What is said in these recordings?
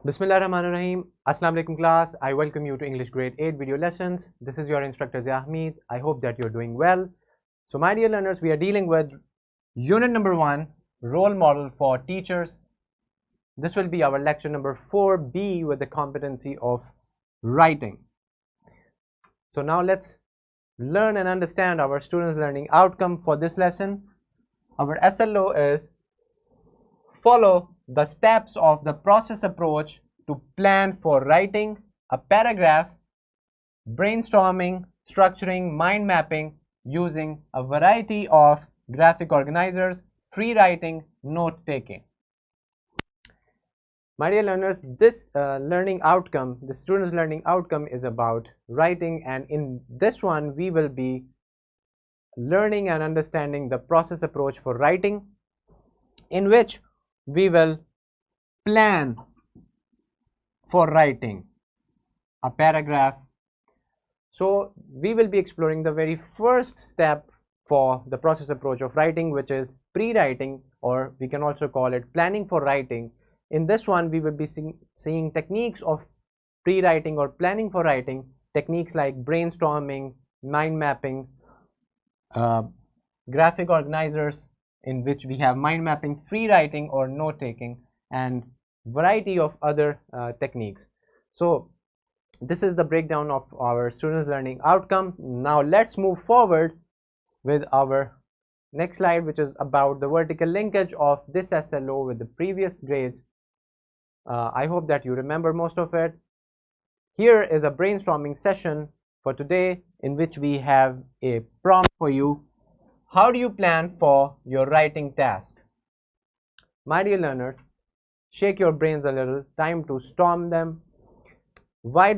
Bismillahirrahmanirrahim. Assalamu alaikum class. I welcome you to English grade 8 video lessons. This is your instructor Zahmeed. I hope that you're doing well. So my dear learners, we are dealing with unit number 1, role model for teachers. This will be our lecture number 4B with the competency of writing. So now let's learn and understand our students' learning outcome for this lesson. Our SLO is follow the steps of the process approach to plan for writing a paragraph, brainstorming, structuring, mind mapping using a variety of graphic organizers, free writing, note taking. My dear learners, this learning outcome, the student's learning outcome is about writing, and in this one we will be learning and understanding the process approach for writing, in which we will plan for writing a paragraph. So we will be exploring the very first step for the process approach of writing, which is pre-writing, or we can also call it planning for writing. In this one we will be seeing techniques of pre-writing or planning for writing, techniques like brainstorming, mind mapping, graphic organizers, in which we have mind mapping, free writing or note taking, and variety of other techniques. So this is the breakdown of our students' learning outcome. Now let's move forward with our next slide, which is about the vertical linkage of this SLO with the previous grades. I hope that you remember most of it. Here is a brainstorming session for today, in which we have a prompt for you. How do you plan for your writing task? My dear learners, shake your brains a little, time to storm them. How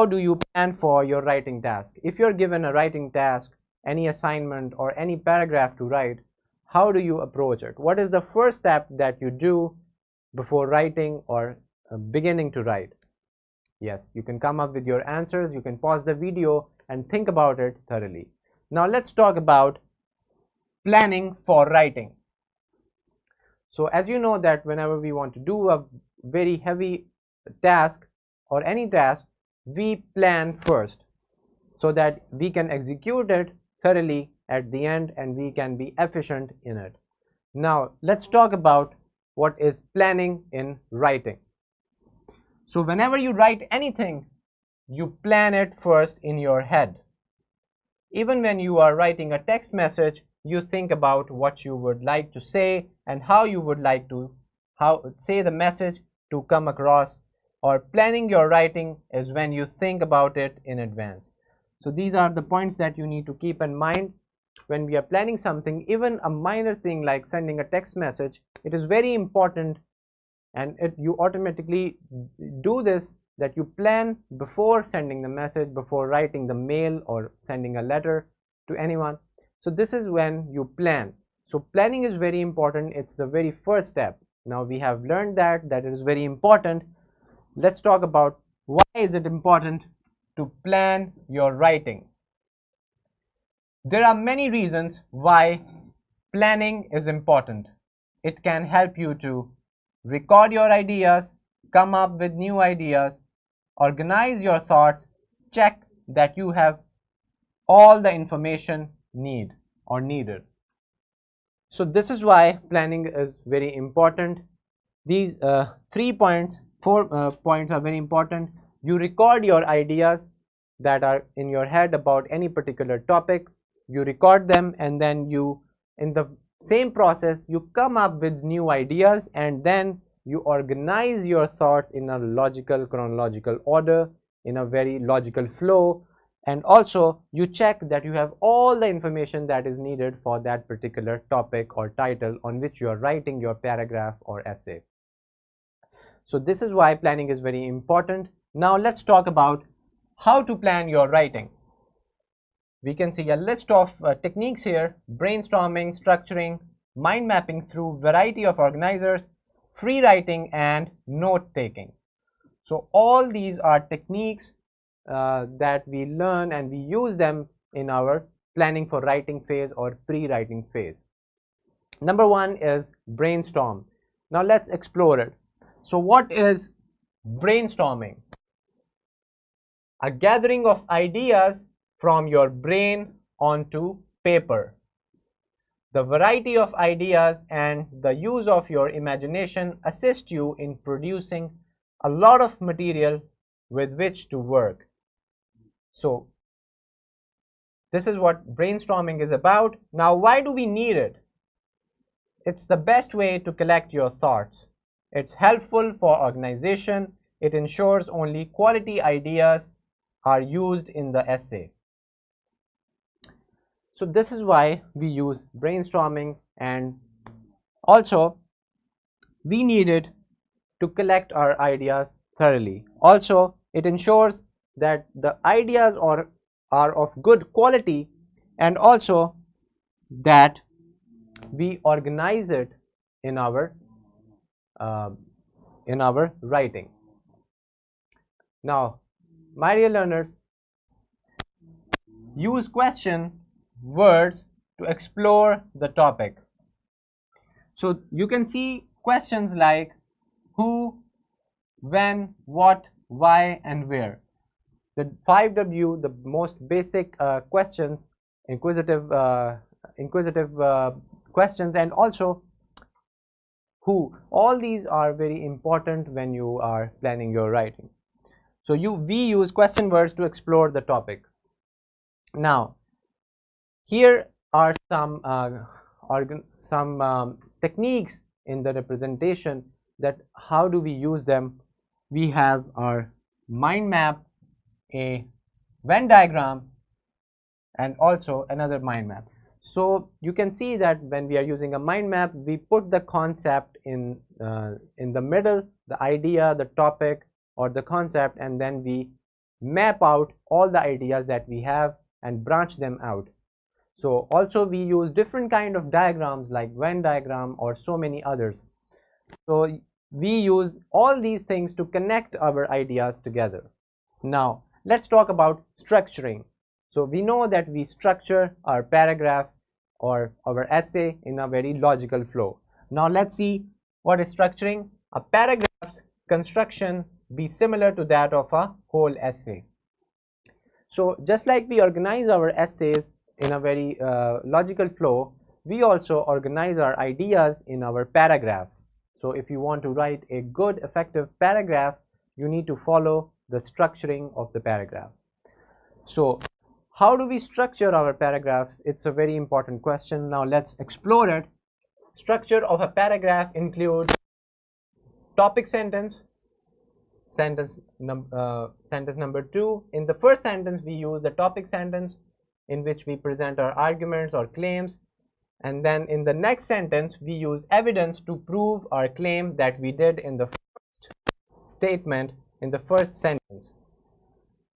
do you plan for your writing task? If you're given a writing task, any assignment or any paragraph to write, how do you approach it? What is the first step that you do before writing or beginning to write? Yes, you can come up with your answers. You can pause the video and think about it thoroughly. Now let's talk about planning for writing. So as you know that whenever we want to do a very heavy task or any task, we plan first so that we can execute it thoroughly at the end and we can be efficient in it. Now let's talk about what is planning in writing. So whenever you write anything, you plan it first in your head. Even when you are writing a text message, you think about what you would like to say and how you would like to say the message to come across. Or planning your writing is when you think about it in advance. So these are the points that you need to keep in mind when we are planning something. Even a minor thing like sending a text message, it is very important, and you automatically do this, that you plan before sending the message, before writing the mail or sending a letter to anyone. So this is when you plan. So planning is very important. It's the very first step. Now we have learned that it is very important. Let's talk about why is it important to plan your writing. There are many reasons why planning is important. It can help you to record your ideas, come up with new ideas, organize your thoughts, check that you have all the information needed. So this is why planning is very important. These 4 points are very important. You record your ideas that are in your head about any particular topic. You record them, and then in the same process, you come up with new ideas, and then you organize your thoughts in a logical, chronological order, in a very logical flow, and also you check that you have all the information that is needed for that particular topic or title on which you are writing your paragraph or essay. So this is why planning is very important. Now let's talk about how to plan your writing. We can see a list of techniques here: brainstorming, structuring, mind mapping through variety of organizers, free writing, and note taking. So all these are techniques that we learn, and we use them in our planning for writing phase or pre-writing phase. Number 1 is brainstorm. Now let's explore it. So what is brainstorming? A gathering of ideas from your brain onto paper. The variety of ideas and the use of your imagination assist you in producing a lot of material with which to work. So this is what brainstorming is about. Now, why do we need it? It's the best way to collect your thoughts. It's helpful for organization. It ensures only quality ideas are used in the essay. So this is why we use brainstorming, and also we need it to collect our ideas thoroughly. Also, it ensures that the ideas are of good quality, and also that we organize it in our writing. Now, my dear learners, use question words to explore the topic. So you can see questions like who, when, what, why, and where. The 5W, the most basic questions, inquisitive questions, and also who. All these are very important when you are planning your writing. So we use question words to explore the topic. Now, here are some techniques in the representation, that how do we use them. We have our mind map, a Venn diagram, and also another mind map. So you can see that when we are using a mind map, we put the concept in the middle, the idea, the topic, or the concept, and then we map out all the ideas that we have and branch them out. So also we use different kind of diagrams like Venn diagram or so many others. So we use all these things to connect our ideas together. Now let's talk about structuring. So we know that we structure our paragraph or our essay in a very logical flow. Now let's see what is structuring. A paragraph's construction be similar to that of a whole essay. So just like we organize our essays in a very logical flow, we also organize our ideas in our paragraph. So if you want to write a good effective paragraph, you need to follow the structuring of the paragraph. So how do we structure our paragraph? It's a very important question. Now let's explore it. Structure of a paragraph includes topic sentence, sentence number 2. In the first sentence, we use the topic sentence in which we present our arguments or claims, and then in the next sentence we use evidence to prove our claim that we did in the first statement, in the first sentence.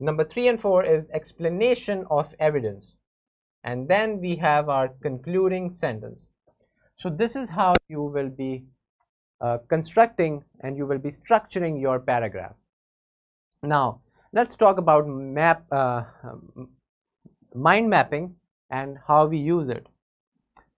Number 3 and 4 is explanation of evidence, and then we have our concluding sentence. So this is how you will be constructing and you will be structuring your paragraph. Now let's talk about mind mapping and how we use it.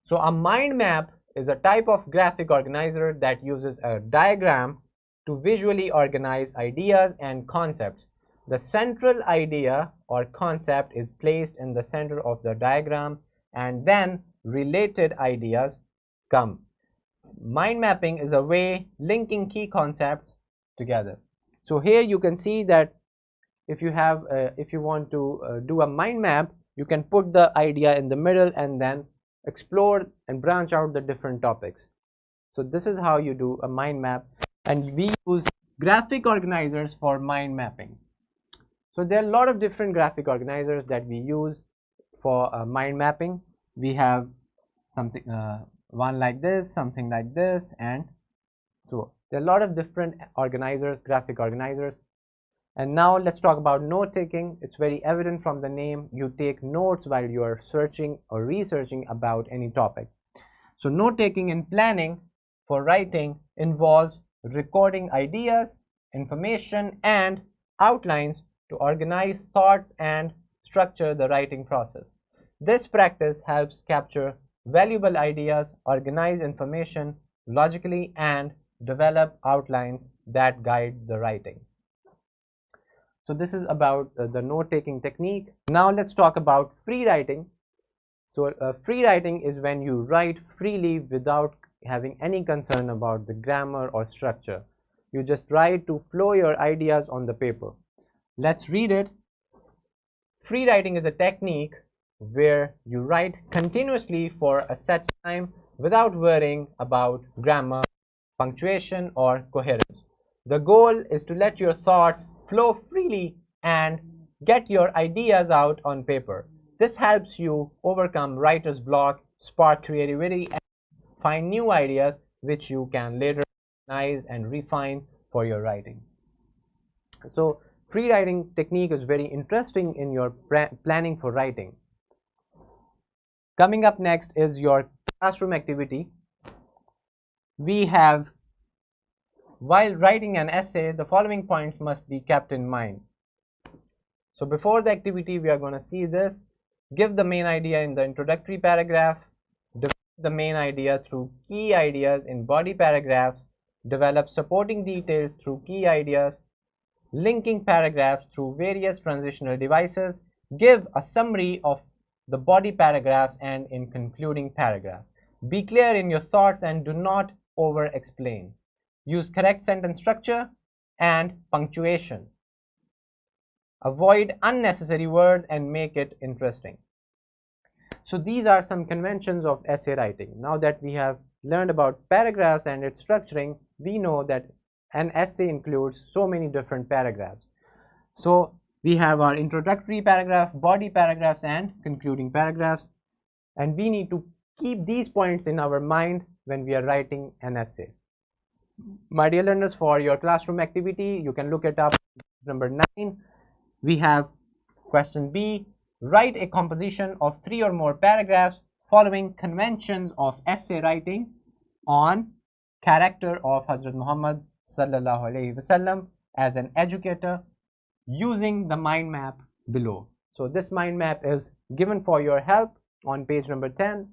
So a mind map is a type of graphic organizer that uses a diagram to visually organize ideas and concepts. The central idea or concept is placed in the center of the diagram, and then related ideas come. Mind mapping is a way linking key concepts together. So here you can see that if you want to do a mind map, you can put the idea in the middle and then explore and branch out the different topics. So this is how you do a mind map, and we use graphic organizers for mind mapping. So there are a lot of different graphic organizers that we use for mind mapping. We have something one like this, something like this, and so there are a lot of different organizers, graphic organizers. And now let's talk about note taking. It's very evident from the name. You take notes while you are searching or researching about any topic. So note taking and planning for writing involves recording ideas, information, and outlines to organize thoughts and structure the writing process. This practice helps capture valuable ideas, organize information logically, and develop outlines that guide the writing. So this is about the note-taking technique. Now let's talk about free writing. So free writing is when you write freely without having any concern about the grammar or structure. You just write to flow your ideas on the paper. Let's read it. Free writing is a technique where you write continuously for a set time without worrying about grammar, punctuation, or coherence. The goal is to let your thoughts flow freely and get your ideas out on paper. This helps you overcome writer's block, spark creativity, and find new ideas which you can later organize and refine for your writing. So free writing technique is very interesting in your planning for writing. Coming up next is your classroom activity. We have, while writing an essay, the following points must be kept in mind. So before the activity, we are going to see this. Give the main idea in the introductory paragraph. Develop the main idea through key ideas in body paragraphs. Develop supporting details through key ideas. Linking paragraphs through various transitional devices. Give a summary of the body paragraphs and in concluding paragraph. Be clear in your thoughts and do not over-explain. Use correct sentence structure and punctuation. Avoid unnecessary words and make it interesting. So these are some conventions of essay writing. Now that we have learned about paragraphs and its structuring, we know that an essay includes so many different paragraphs. So we have our introductory paragraph, body paragraphs, and concluding paragraphs. And we need to keep these points in our mind when we are writing an essay. My dear learners, for your classroom activity, you can look it up. Number 9, we have question B. Write a composition of 3 or more paragraphs following conventions of essay writing on character of Hazrat Muhammad sallallahu alaihi wasallam as an educator using the mind map below. So this mind map is given for your help on page number 10.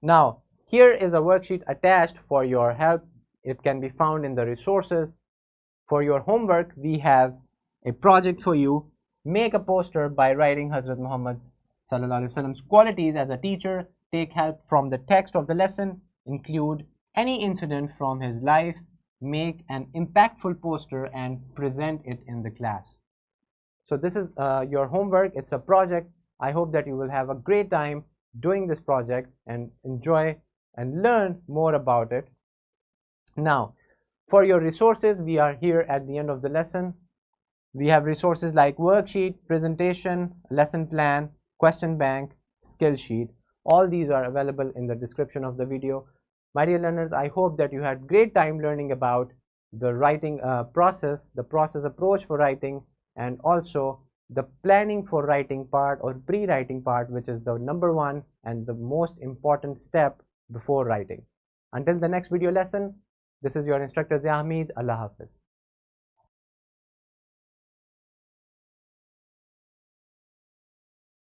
Now here is a worksheet attached for your help. It can be found in the resources. For your homework, we have a project for you. Make a poster by writing Hazrat Muhammad sallallahu alaihi wasallam's qualities as a teacher. Take help from the text of the lesson. Include any incident from his life. Make an impactful poster and present it in the class. So this is your homework. It's a project. I hope that you will have a great time doing this project and enjoy and learn more about it. Now, for your resources, we are here at the end of the lesson. We have resources like worksheet, presentation, lesson plan, question bank, skill sheet. All these are available in the description of the video. My dear learners, I hope that you had great time learning about the writing process, the process approach for writing, and also the planning for writing part or pre-writing part, which is the number 1 and the most important step before writing. Until the next video lesson, this is your instructor Zia Hamid. Allah Hafiz.